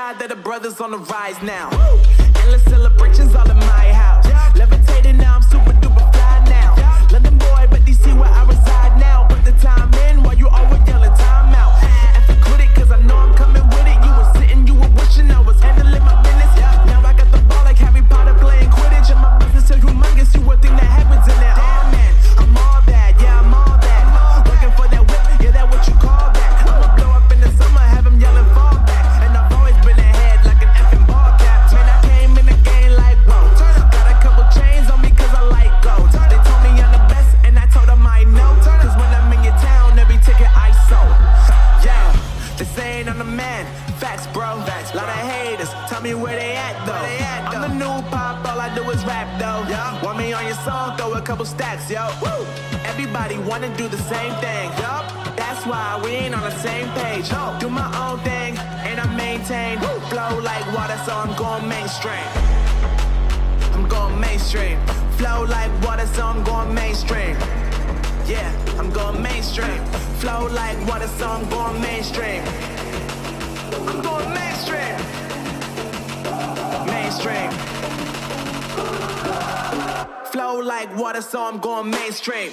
glad that the brothers on the rise now. Endless celebrations all in my house. Levitating now, I'm super duper fly now. London boy, but DC where I reside now. Put the time in while you always yelling time out. And if you quit it, cause I know I'm coming with it. You were sitting, you were wishing I was handling my business. Now I got the ball like Harry Potter playing Quidditch. And my business is humongous, you would think that happens in there. Oh man, I'm all that, yeah, I'm all that. Working for that whip, yeah, that what you call that. I'ma blow up in the summer, have them yelling fall back. And I've always been ahead like an effing ball cap. Man, I came in the game like, whoa. Got a couple chains on me cause I like gold. They told me I'm the best and I told them I know. Cause when I'm in your town, every ticket I sold. Yeah, they saying I'm the man. Facts, bro. Lot of haters, tell me where they at though. I'm the new pop, all I do is rap though. Want me on your song, throw a couple stacks, yo. Woo. Everybody wanna do the same thing. That's why we ain't on the same page. Do my own thing, and I maintain. Flow like water, so I'm going mainstream. I'm going mainstream. Flow like water, so I'm going mainstream. Yeah, I'm going mainstream. Flow like water, so I'm going mainstream. I'm going mainstream. Mainstream. Flow like water, so I'm going mainstream.